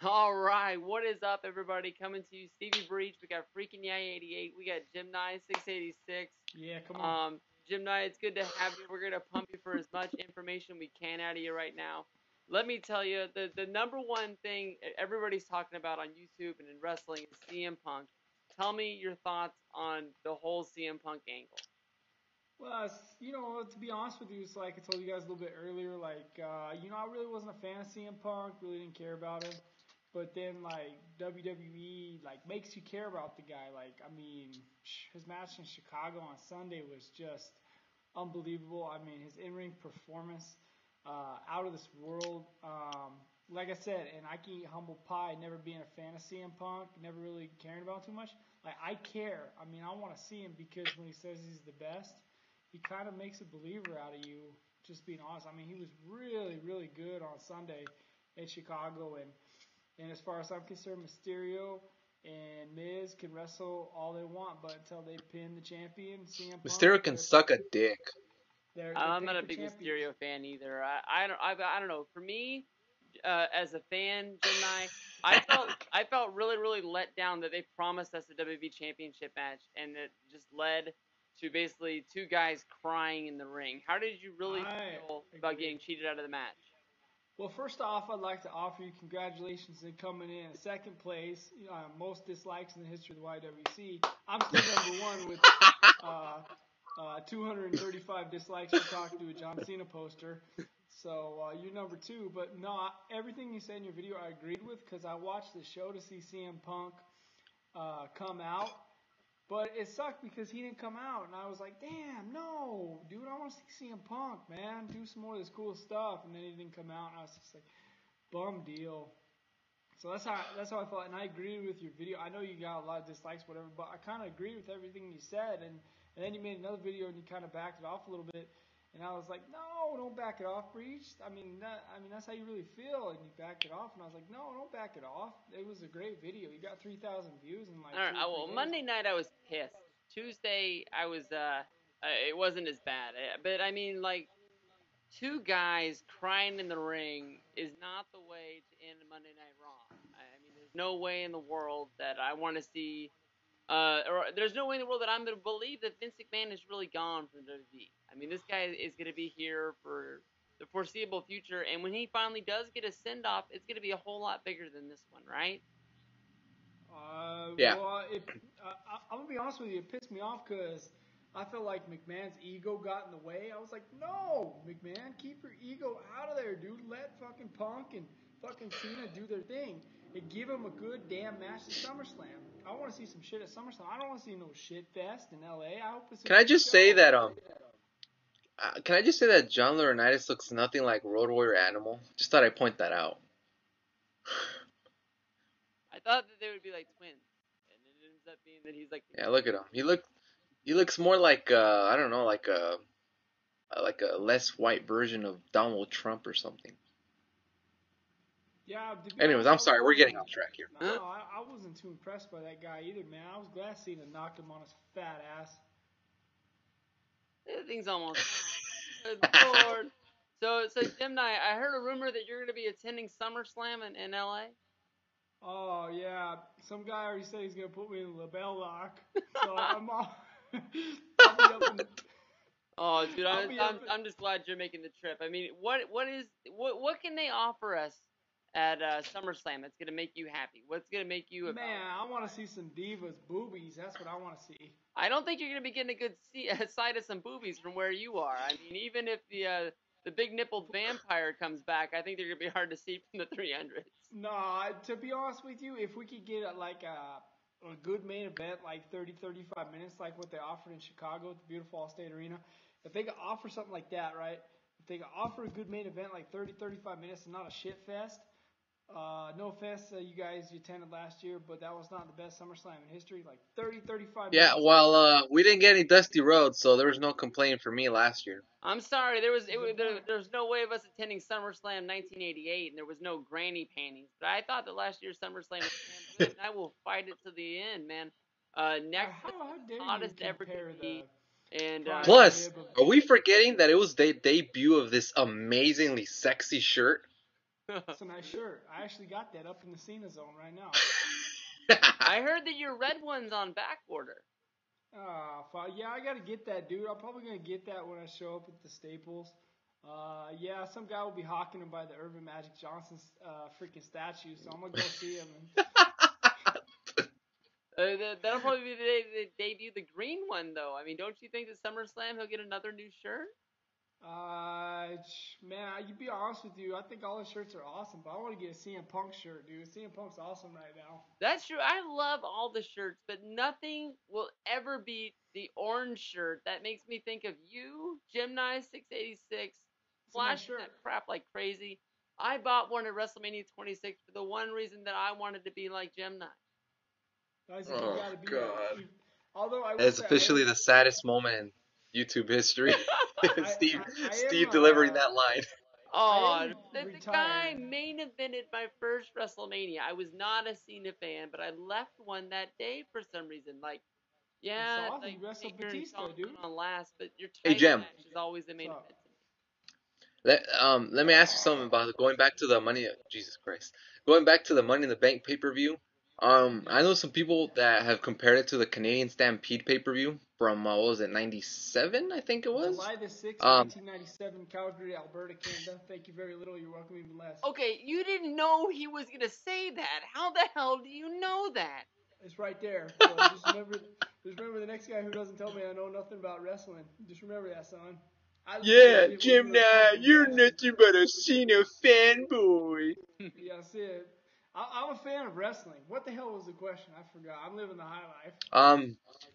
All right, what is up, everybody? Coming to you, StevieBreech. We got FreakinYaYa88. We got Gemni888. Yeah, come on. Gemni, it's good to have you. We're gonna pump you for as much information we can out of you right now. Let me tell you, the number one thing everybody's talking about on YouTube and in wrestling is CM Punk. Tell me your thoughts on the whole CM Punk angle. Well, to be honest with you, it's like I told you guys a little bit earlier, I really wasn't a fan of CM Punk, really didn't care about him. But then, WWE, makes you care about the guy. His match in Chicago on Sunday was just unbelievable. I mean, his in-ring performance, out of this world. Like I said, and I can eat humble pie, never being a fan of CM Punk, never really caring about too much. I care. I mean, I want to see him because when he says he's the best, he kind of makes a believer out of you, just being honest. I mean, he was really, really good on Sunday in Chicago, and as far as I'm concerned, Mysterio and Miz can wrestle all they want, but until they pin the champion, CM Punk, Mysterio can suck a dick. I'm not a big Mysterio fan either. I don't know. For me, as a fan, Gemini, I felt really, really let down that they promised us a WWE Championship match, and it just led to basically two guys crying in the ring. How did you really feel about getting cheated out of the match? Well, first off, I'd like to offer you congratulations in coming in second place, most dislikes in the history of the YWC. I'm still number one with 235 dislikes for talking to a John Cena poster. So you're number two. But no, everything you said in your video I agreed with because I watched the show to see CM Punk come out. But it sucked because he didn't come out, and I was like, damn, no, dude, I want to see CM Punk, man, do some more of this cool stuff, and then he didn't come out, and I was just like, bum deal. So that's how I felt, and I agree with your video. I know you got a lot of dislikes, whatever, but I kind of agree with everything you said, and then you made another video, and you kind of backed it off a little bit, and I was like, no, don't back it off, Breech. I mean, that's how you really feel, and you backed it off, and I was like, no, don't back it off. It was a great video. You got 3,000 views in well, Monday night I was pissed. Tuesday I was it wasn't as bad. But I mean, two guys crying in the ring is not the way to end Monday Night Raw. I mean, there's no way in the world that I want to see. Or there's no way in the world that I'm going to believe that Vince McMahon is really gone from WWE. I mean, this guy is going to be here for the foreseeable future, and when he finally does get a send-off, it's going to be a whole lot bigger than this one, right? Yeah. Well, I'm going to be honest with you, it pissed me off because I felt like McMahon's ego got in the way. I was like, no, McMahon, keep your ego out of there, dude. Let fucking Punk and fucking Cena do their thing. And give them a good damn match at SummerSlam. I want to see some shit at SummerSlam. I don't want to see no shit fest in LA. I hope it's Can I just say that John Laurinaitis looks nothing like Road Warrior Animal? Just thought I'd point that out. I thought that they would be like twins, and it ends up being that he's like. Yeah, look at him. He looks more like I don't know, like a less white version of Donald Trump or something. Yeah. Anyways, I'm sorry, we're getting off track here. No, I wasn't too impressed by that guy either, man. I was glad Cena knocked him on his fat ass. Everything's almost. Good Lord. So Gemini, I heard a rumor that you're going to be attending SummerSlam in LA. Oh yeah, some guy already said he's going to put me in the LaBelle lock. So I'm all. I'll be up in the... Oh, dude, I'm just glad you're making the trip. I mean, what can they offer us at SummerSlam that's gonna make you happy? What's gonna make you? Man, I want to see some divas boobies. That's what I want to see. I don't think you're gonna be getting a good sight of some boobies from where you are. I mean, even if the big nippled vampire comes back, I think they're gonna be hard to see from the 300s. No, to be honest with you, if we could get a good main event, 30-35 minutes, like what they offered in Chicago at the beautiful Allstate Arena, if they could offer something like that, right? If they could offer a good main event, 30-35 minutes, and not a shit fest. No offense to you guys you attended last year, but that was not the best SummerSlam in history. 30-35 minutes. Yeah, well, we didn't get any Dusty Rhodes, so there was no complaint for me last year. I'm sorry, there was no way of us attending SummerSlam 1988, and there was no granny panties. But I thought that last year's SummerSlam was good, and I will fight it to the end, man. Next, hottest ever TV. And plus, are we forgetting that it was the debut of this amazingly sexy shirt? It's a nice shirt. I actually got that up in the Cena zone right now. I heard that your red one's on back order. Yeah, I gotta get that, dude. I'm probably gonna get that when I show up at the Staples. Yeah, some guy will be hawking him by the Urban Magic Johnson freaking statue, so I'm gonna go see him. That'll probably be the day they debut the green one, though. I mean, don't you think that SummerSlam he'll get another new shirt? Man, you be honest with you, I think all the shirts are awesome, but I want to get a CM Punk shirt, dude. CM Punk's awesome right now. That's true. I love all the shirts, but nothing will ever beat the orange shirt. That makes me think of you, Gemni888, flashing that crap like crazy. I bought one at WrestleMania 26 for the one reason that I wanted to be like Gemini. Oh, God. Although That's officially the saddest moment in YouTube history. Steve delivering that line. Oh, the guy main evented my first WrestleMania. I was not a Cena fan, but I left one that day for some reason. Like, yeah, awesome. like Wrestle Batista, dude. On last, but your title match is always the main event to me. Let me ask you something about going back to the Jesus Christ. Going back to the Money in the Bank pay-per-view. I know some people that have compared it to the Canadian Stampede pay-per-view from, what was it, 97, I think it was? July the 6th, 1997, Calgary, Alberta, Canada. Thank you very little. You're welcome even less. Okay, you didn't know he was going to say that. How the hell do you know that? It's right there. So just remember the next guy who doesn't tell me I know nothing about wrestling. Just remember that, son. Yeah, Gemni, you're nothing but a Cena fanboy. Yeah, that's it. I'm a fan of wrestling. What the hell was the question? I forgot. I'm living the high life.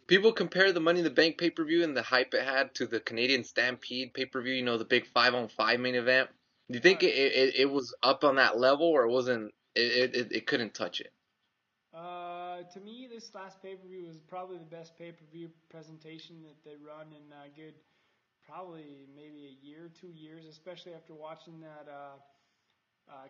People compare the Money in the Bank pay-per-view and the hype it had to the Canadian Stampede pay-per-view, you know, the big 5-on-5 main event. Do you think it was up on that level, or it wasn't? It couldn't touch it? To me, this last pay-per-view was probably the best pay-per-view presentation that they run in probably maybe a year, 2 years, especially after watching that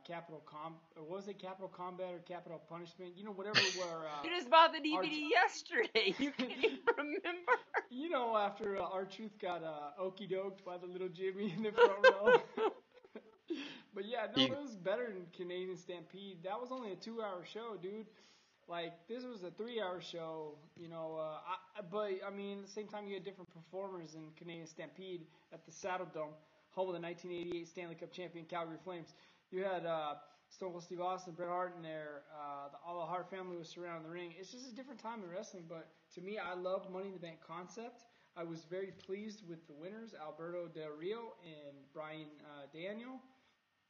Capital Combat or Capital Punishment, you know, whatever. Where you just bought the DVD yesterday. You can't even remember. You know, after R-Truth got okey doked by the little Jimmy in the front row. But yeah, no, it was better than Canadian Stampede. That was only a 2-hour show, dude. Like, this was a 3-hour show, you know. But I mean, at the same time, you had different performers in Canadian Stampede at the Saddle Dome, home of the 1988 Stanley Cup champion Calgary Flames. You had Stone Cold Steve Austin, Bret Hart in there. All the Hart family was surrounding the ring. It's just a different time in wrestling. But to me, I loved Money in the Bank concept. I was very pleased with the winners, Alberto Del Rio and Brian Daniel.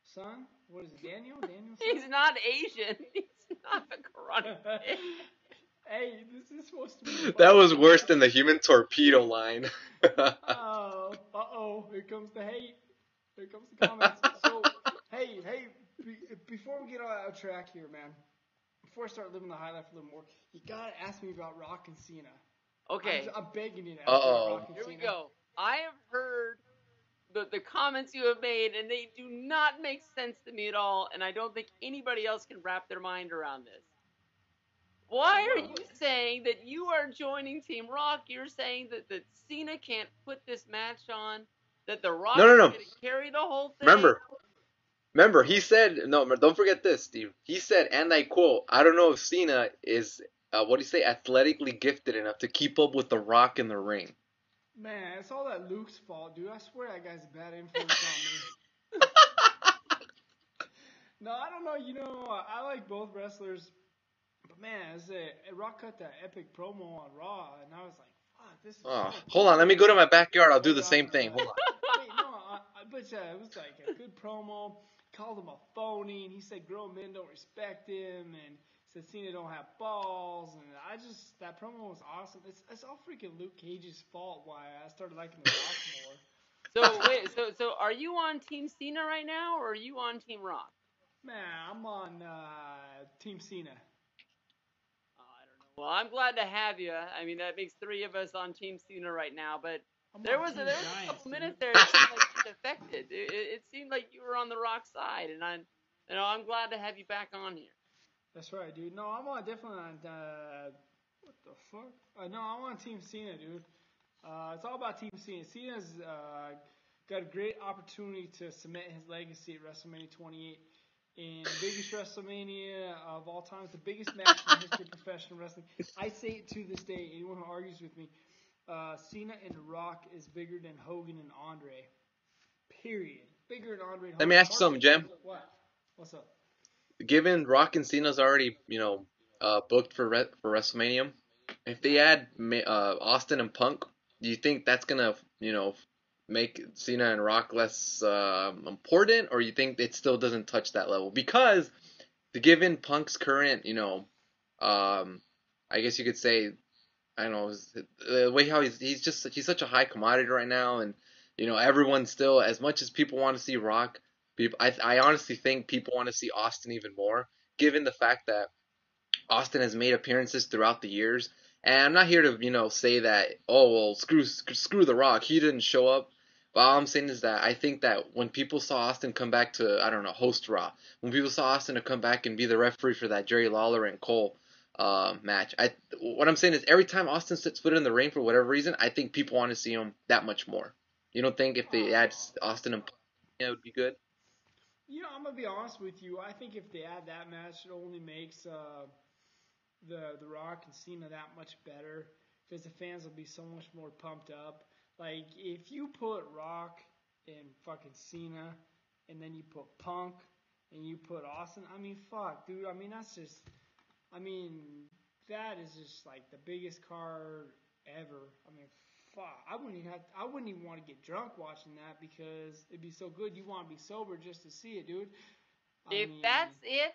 Son? What is it, Daniel? He's not Asian. He's not a karate. Hey, this is supposed to be... That was worse than the human torpedo line. Here comes the hate. Here comes the comments. So, hey, before we get out track here, man, before I start living the high life a little more, you gotta ask me about Rock and Cena. Okay. I'm begging you to ask me about Rock and Cena. Here we go. I have heard the comments you have made, and they do not make sense to me at all, and I don't think anybody else can wrap their mind around this. Why are you saying that you are joining Team Rock? You're saying that Cena can't put this match on, that The Rock is going to carry the whole thing? Remember, he said, don't forget this, Steve. He said, and I quote, I don't know if Cena is, athletically gifted enough to keep up with The Rock in the ring. Man, it's all that Luke's fault, dude. I swear that guy's a bad influence on me. No, I don't know. You know, I like both wrestlers. But man, Rock cut that epic promo on Raw, and I was like, fuck, this is so hold on, let me go to my backyard. I'll do the same thing. Hold on. Wait, no, but yeah, it was like a good promo. Called him a phony, and he said grown men don't respect him, and said Cena don't have balls, and that promo was awesome. It's all freaking Luke Cage's fault why I started liking The Rock more. So wait, so are you on Team Cena right now, or are you on Team Rock? Man, I'm on Team Cena. I don't know. Well, I'm glad to have you. I mean, that makes 3 of us on Team Cena right now, but there was a couple minutes there that seemed like you defected. It seemed like you were on the Rock side, and I'm glad to have you back on here. That's right, dude. No, I'm definitely on. What the fuck? No, I'm on Team Cena, dude. It's all about Team Cena. Cena's got a great opportunity to cement his legacy at WrestleMania 28. in the biggest WrestleMania of all time, the biggest match in the history of professional wrestling. I say it to this day. Anyone who argues with me, Cena and The Rock is bigger than Hogan and Andre. Period. Bigger than Andre and Hogan. Let me ask you something, Jem. What? What's up? Given Rock and Cena's already, booked for WrestleMania, if they add Austin and Punk, do you think that's gonna, make Cena and Rock less important, or you think it still doesn't touch that level? Because given Punk's current, I guess you could say, I don't know, the way how he's such a high commodity right now, and everyone still, as much as people want to see Rock, I honestly think people want to see Austin even more, given the fact that Austin has made appearances throughout the years. And I'm not here to, say that, oh, well, screw The Rock, he didn't show up. But all I'm saying is that I think that when people saw Austin come back to, I don't know, host Raw, when people saw Austin to come back and be the referee for that Jerry Lawler and Cole match, what I'm saying is every time Austin sets foot in the ring for whatever reason, I think people want to see him that much more. You don't think if they add Austin and it would be good? I'm gonna be honest with you. I think if they add that match, it only makes the Rock and Cena that much better because the fans will be so much more pumped up. Like if you put Rock and fucking Cena, and then you put Punk and you put Austin, I mean, fuck, dude. I mean, that's just, that is just like the biggest card ever. I mean, fuck. I wouldn't even want to get drunk watching that because it'd be so good. You want to be sober just to see it, dude. If that's it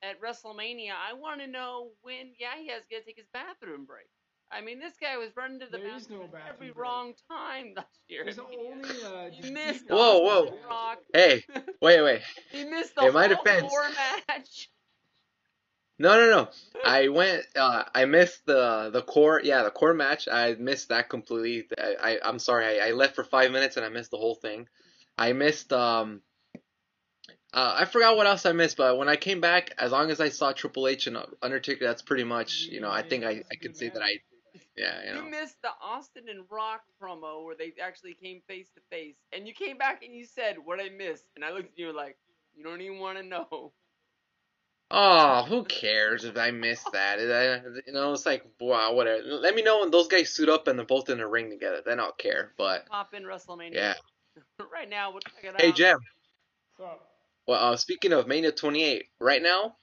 at WrestleMania, I want to know when Yaya's gonna take his bathroom break. I mean, this guy was running to the bathroom every wrong time last year. There's only he missed whoa. Rock. Hey, wait. He missed the whole core match. No. I missed the core. Yeah, the core match. I missed that completely. I'm sorry. I left for 5 minutes and I missed the whole thing. I missed I forgot what else I missed, but when I came back, as long as I saw Triple H and Undertaker, that's pretty much, I think I could say that You missed the Austin and Rock promo where they actually came face to face, and you came back and you said, "What I missed?" And I looked at you like, "You don't even want to know." Oh, who cares if I missed that? It's like, wow, whatever. Let me know when those guys suit up and they're both in the ring together. Then I'll care. But pop in WrestleMania. Yeah. Right now, we'll check it out. Hey, Jem. What's up? Well, speaking of Mania 28, right now,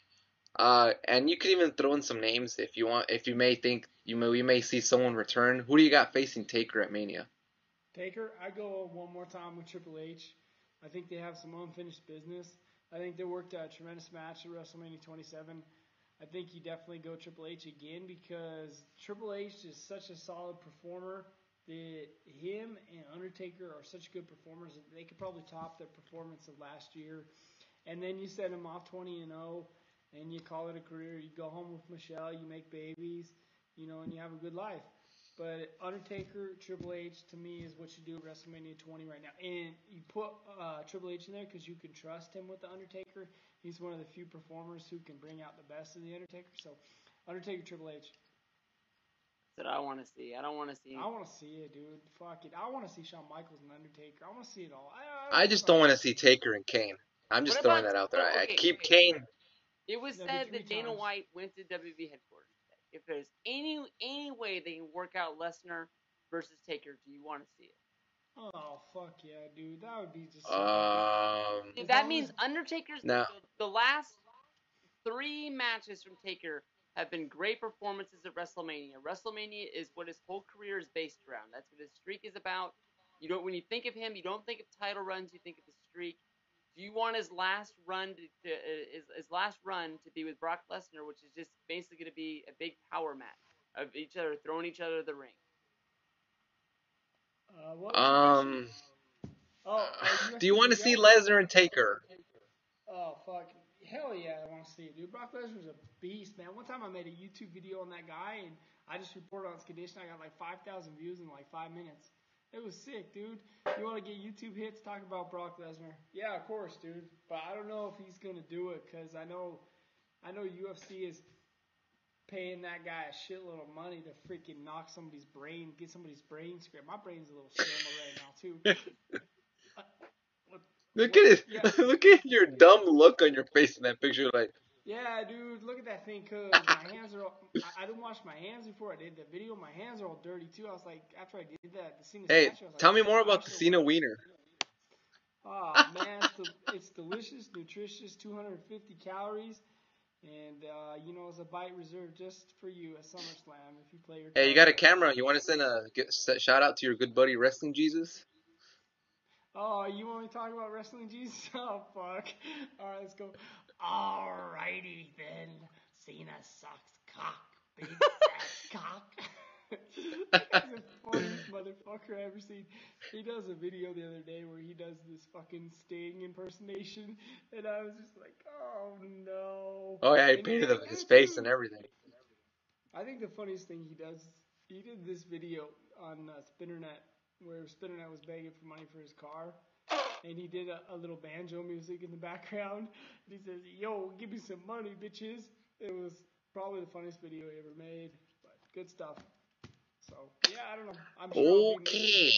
and you could even throw in some names if you want. If you may think we may see someone return. Who do you got facing Taker at Mania? Taker, I go one more time with Triple H. I think they have some unfinished business. I think they worked a tremendous match at WrestleMania 27. I think you definitely go Triple H again because Triple H is such a solid performer that him and Undertaker are such good performers that they could probably top their performance of last year. And then you send them off 20-0, and you call it a career. You go home with Michelle, you make babies, and you have a good life. But Undertaker, Triple H, to me, is what you do at WrestleMania 20 right now. And you put Triple H in there because you can trust him with the Undertaker. He's one of the few performers who can bring out the best of the Undertaker. So, Undertaker, Triple H. That's what I want to see. I don't want to see. I want to see it, dude. Fuck it. I want to see Shawn Michaels and Undertaker. I want to see it all. I just don't want to see Taker and Kane. I'm just throwing that out there. I keep Kane. It was said that Dana White went to WWE headquarters. If there's any way they can work out Lesnar versus Taker, do you want to see it? Oh, fuck yeah, dude. That would be just that means Undertaker's the last 3 matches from Taker have been great performances at WrestleMania. WrestleMania is what his whole career is based around. That's what his streak is about. When you think of him, you don't think of title runs, you think of his streak. Do you want his last run to be with Brock Lesnar, which is just basically going to be a big power match of throwing each other to the ring? Do you want to see Lesnar and Taker? Oh, fuck. Hell yeah, I want to see it, dude. Brock Lesnar's a beast, man. One time I made a YouTube video on that guy, and I just reported on his condition. I got like 5,000 views in like 5 minutes. It was sick, dude. You want to get YouTube hits? Talk about Brock Lesnar. Yeah, of course, dude. But I don't know if he's going to do it because I know UFC is paying that guy a shitload of money to freaking knock somebody's brain, get somebody's brain scrambled. My brain's a little scrambled right now, too. Look at it. Yeah. Look at your dumb look on your face in that picture. Like, Yeah, dude, look at that thing, cause my hands are all, I didn't wash my hands before I did the video. My hands are all dirty too. I was like, after I did that, the Cena hey, statue, I was like, tell me shit, more I about the should Cena wash. wiener. Ah, man, it's delicious, nutritious, 250 calories, and it's a bite reserved just for you at SummerSlam if you play your Hey, you cards got a right. camera. You want to send a shout out to your good buddy Wrestling Jesus? Oh, you want me to talk about wrestling, Jesus? Oh, fuck. All right, let's go. Alrighty then. Cena sucks cock. Big fat cock. That guy's the funniest motherfucker I've ever seen. He does a video the other day where he does this fucking Sting impersonation, and I was just like, oh no. Oh yeah, he And you painted guys do his it face and too. everything. I think the funniest thing he does, he did this video on Spinnernet where Spinnernet was begging for money for his car, and he did a little banjo music in the background. And he says, "Yo, give me some money, bitches." It was probably the funniest video he ever made, but good stuff. So yeah, I don't know. Okay.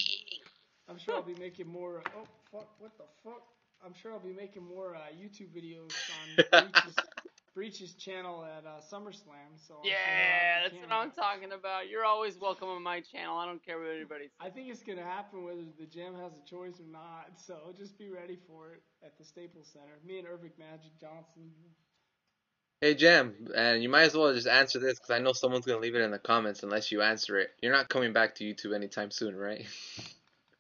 I'm sure I'll be making more. Oh fuck! What the fuck? I'm sure I'll be making more YouTube videos on Breech's channel at SummerSlam. So I'm sure Yeah, he'll that's have what I'm talking about. You're always welcome on my channel. I don't care what anybody says. I think it's gonna happen whether the gym has a choice or not. So just be ready for it at the Staples Center. Me and Irving Magic Johnson. Hey Jam, and you might as well just answer this because I know someone's gonna leave it in the comments unless you answer it. You're not coming back to YouTube anytime soon, right?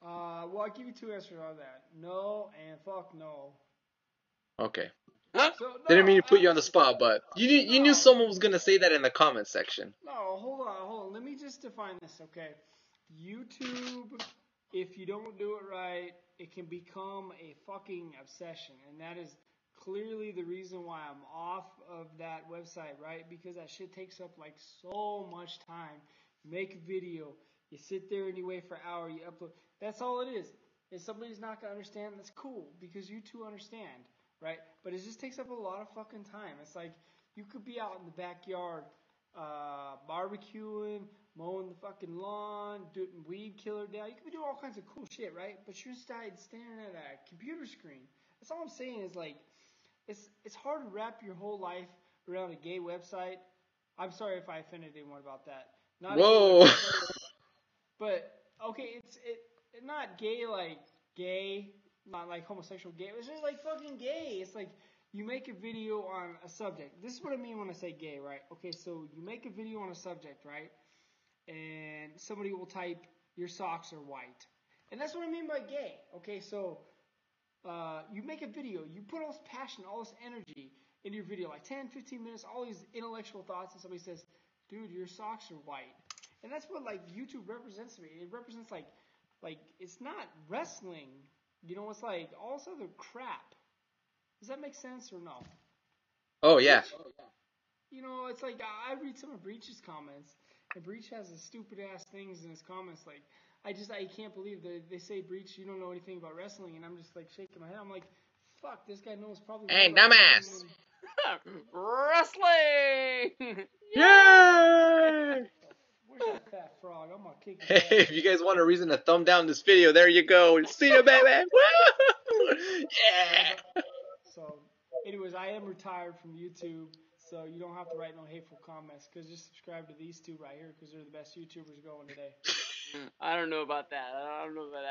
Well, I'll give you two answers on that. No and fuck no. Okay. So Didn't mean no, to put you on the spot, but you knew no, someone was gonna say that in the comment section. no. Hold on. Let me just define this, okay? YouTube, if you don't do it right, it can become a fucking obsession, and that is clearly the reason why I'm off of that website, right? Because that shit takes up like so much time. You make a video, you sit there and you wait for an hour, you upload. That's all it is. If somebody's not gonna understand, that's cool because you two understand, right? But it just takes up a lot of fucking time. It's like you could be out in the backyard, barbecuing, mowing the fucking lawn, doing weed killer down. You could be doing all kinds of cool shit, right? But you're inside staring at a computer screen. That's all I'm saying is like, it's hard to wrap your whole life around a gay website. I'm sorry if I offended anyone about that. Not Whoa. a gay website, but okay, it's not gay, not like homosexual gay. It's just like fucking gay. It's like you make a video on a subject. This is what I mean when I say gay, right? Okay, so you make a video on a subject, right? And somebody will type, your socks are white. And that's what I mean by gay. Okay, so you make a video, you put all this passion, all this energy into your video, like 10, 15 minutes, all these intellectual thoughts, and somebody says, dude, your socks are white. And that's what like YouTube represents to me. It represents like it's not wrestling. It's like all this other crap. Does that make sense or no? Oh yeah. It's like I read some of Breech's comments, and Breech has the stupid ass things in his comments. Like I can't believe they say, Breech, you don't know anything about wrestling, and I'm just like shaking my head. I'm like, fuck, this guy knows probably Hey, more about dumbass. Wrestling! Yay! Where's that fat frog? I'm gonna kick his Hey, ass. if you guys want a reason to thumb down this video, there you go. See ya, baby. Woo! Yeah. So, anyways, I am retired from YouTube, so you don't have to write no hateful comments. Cause just subscribe to these two right here, cause they're the best YouTubers going today. I don't know about that.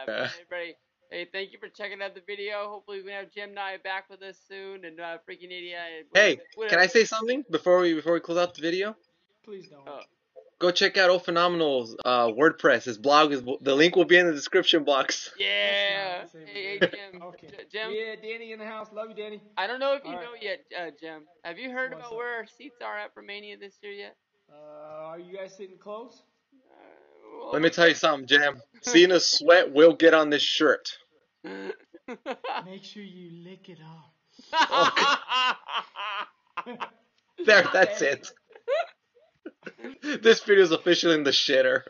But everybody, hey, thank you for checking out the video. Hopefully we have Gemni back with us soon, and FreakinYaY88. Hey, can I say something before we close out the video? Please don't. Go check out Phenomenal's WordPress. His blog the link will be in the description box. Yeah. Hey, Jim. Okay. Jim. Yeah, Danny in the house. Love you, Danny. I don't know if you know yet, Jim. Have you heard What's about up? where our seats are at for Mania this year yet? Are you guys sitting close? Let me tell you something, Jam. Cena's sweat will get on this shirt. Make sure you lick it off. There, that's it. This video's officially in the shitter.